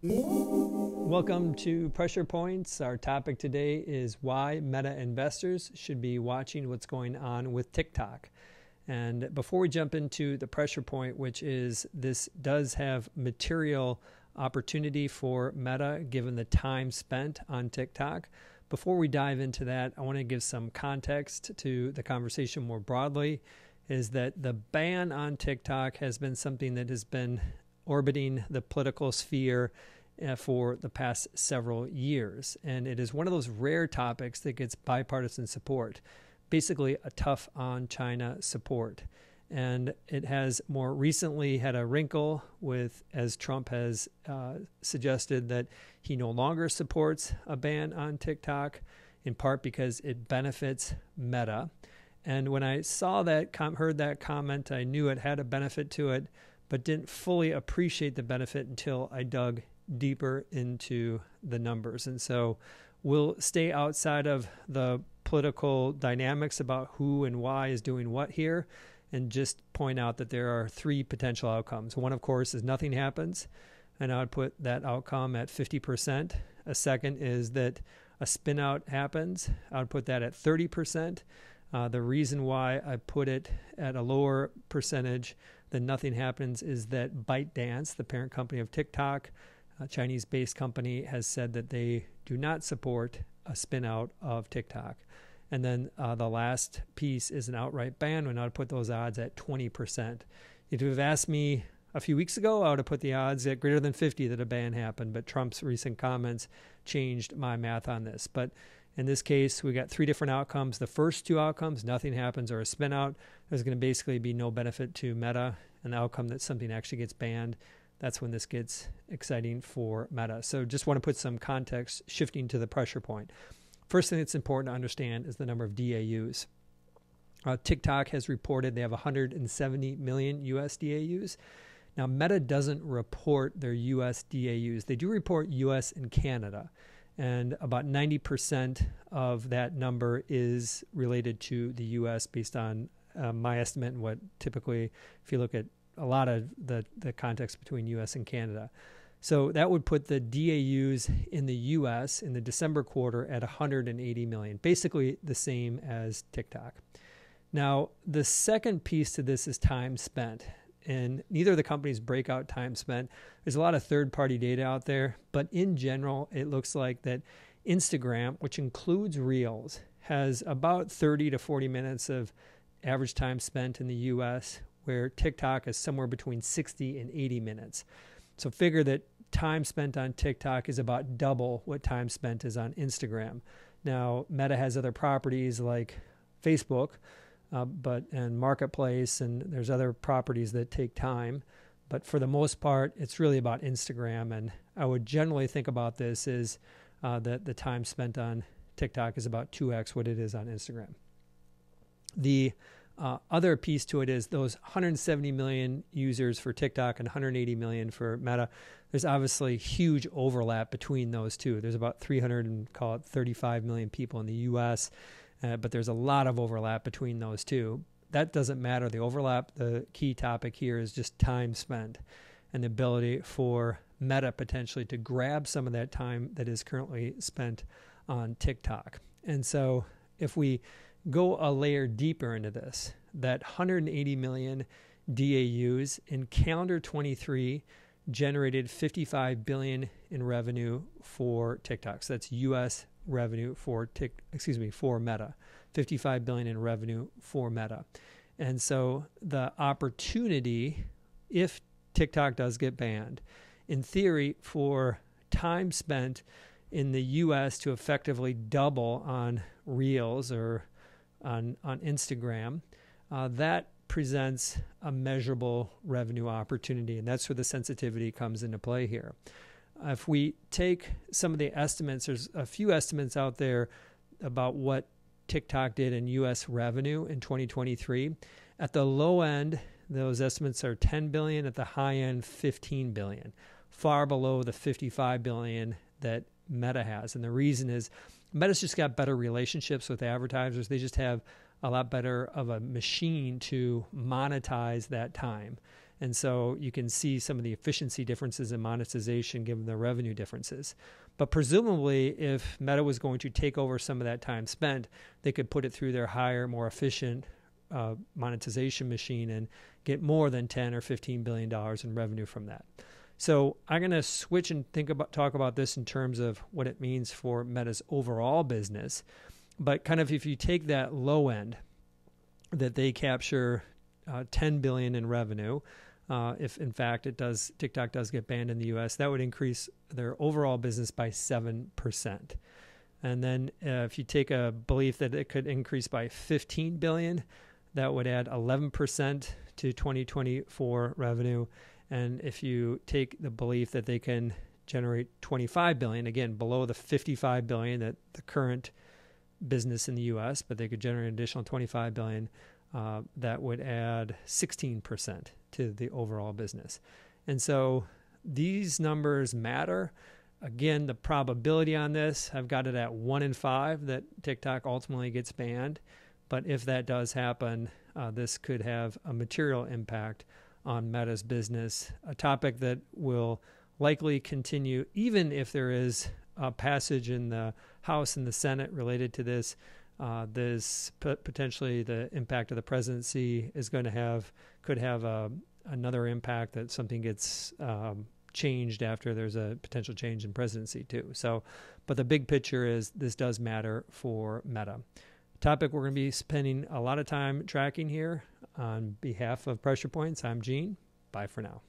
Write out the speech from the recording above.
Welcome to Pressure Points. Our topic today is why Meta investors should be watching what's going on with TikTok. And before we jump into the pressure point, which is this does have material opportunity for Meta given the time spent on TikTok. Before we dive into that, I want to give some context to the conversation more broadly, is that the ban on TikTok has been something that has been orbiting the political sphere for the past several years. And it is one of those rare topics that gets bipartisan support, basically a tough on China support. And it has more recently had a wrinkle with, as Trump has suggested, that he no longer supports a ban on TikTok, in part because it benefits Meta. And when I saw that, heard that comment, I knew it had a benefit to it, but didn't fully appreciate the benefit until I dug deeper into the numbers. And so we'll stay outside of the political dynamics about who and why is doing what here, and just point out that there are three potential outcomes. One, of course, is nothing happens, and I would put that outcome at 50%. A second is that a spin out happens. I would put that at 30%. The reason why I put it at a lower percentage than nothing happens is that ByteDance, the parent company of TikTok, a Chinese-based company, has said that they do not support a spin out of TikTok. And then the last piece is an outright ban, and I would put those odds at 20%. If you have asked me a few weeks ago, I would have put the odds at greater than 50 that a ban happened, but Trump's recent comments changed my math on this. But in this case, we got three different outcomes. The first two outcomes, nothing happens or a spin out, there's going to basically be no benefit to Meta. An outcome that something actually gets banned, that's when this gets exciting for Meta. So just want to put some context shifting to the pressure point. First thing that's important to understand is the number of DAUs. TikTok has reported they have 170 million US DAUs. Now, Meta doesn't report their US DAUs. They do report US and Canada. And about 90% of that number is related to the U.S. based on my estimate and what typically, if you look at a lot of the context between U.S. and Canada. So that would put the DAUs in the U.S. in the December quarter at 180 million, basically the same as TikTok. Now, the second piece to this is time spent. And neither of the companies break out time spent. There's a lot of third-party data out there, but in general, it looks like that Instagram, which includes Reels, has about 30 to 40 minutes of average time spent in the U.S., where TikTok is somewhere between 60 and 80 minutes. So figure that time spent on TikTok is about double what time spent is on Instagram. Now, Meta has other properties like Facebook, and Marketplace, and there's other properties that take time. But for the most part, it's really about Instagram. And I would generally think about this as that the time spent on TikTok is about 2x what it is on Instagram. The other piece to it is those 170 million users for TikTok and 180 million for Meta. There's obviously huge overlap between those two. There's about 335 million people in the U.S., but there's a lot of overlap between those two. That doesn't matter, the overlap. The key topic here is just time spent and the ability for Meta potentially to grab some of that time that is currently spent on TikTok. And so if we go a layer deeper into this, that 180 million DAUs in calendar 23 generated 55 billion in revenue for TikTok. So that's U.S. revenue for Meta, 55 billion in revenue for Meta. And so the opportunity, if TikTok does get banned, in theory, for time spent in the U.S. to effectively double on Reels or on Instagram, that presents a measurable revenue opportunity, and that's where the sensitivity comes into play here. If we take some of the estimates, there's a few estimates out there about what TikTok did in U.S. revenue in 2023. At the low end, those estimates are 10 billion. At the high end, 15 billion, far below the 55 billion that Meta has. And the reason is Meta's just got better relationships with advertisers. They just have a lot better of a machine to monetize that time. And so you can see some of the efficiency differences in monetization given the revenue differences. But presumably, if Meta was going to take over some of that time spent, they could put it through their higher, more efficient monetization machine and get more than $10 or $15 billion in revenue from that. So I'm going to switch and talk about this in terms of what it means for Meta's overall business. But kind of if you take that low end, that they capture $10 billion in revenue, if in fact TikTok does get banned in the U.S., that would increase their overall business by 7%. And then if you take a belief that it could increase by $15 billion, that would add 11% to 2024 revenue. And if you take the belief that they can generate $25 billion, again, below the $55 billion that the current business in the U.S., but they could generate an additional $25 billion, that would add 16% to the overall business. And so these numbers matter. Again, the probability on this, I've got it at 1 in 5 that TikTok ultimately gets banned. But if that does happen, this could have a material impact on Meta's business, a topic that will likely continue even if there is a passage in the House and the Senate related to this. This potentially the impact of the presidency is going to could have another impact, that something gets changed after there's a potential change in presidency too. So, but the big picture is this does matter for Meta. Topic we're going to be spending a lot of time tracking here. On behalf of Pressure Points, I'm Gene. Bye for now.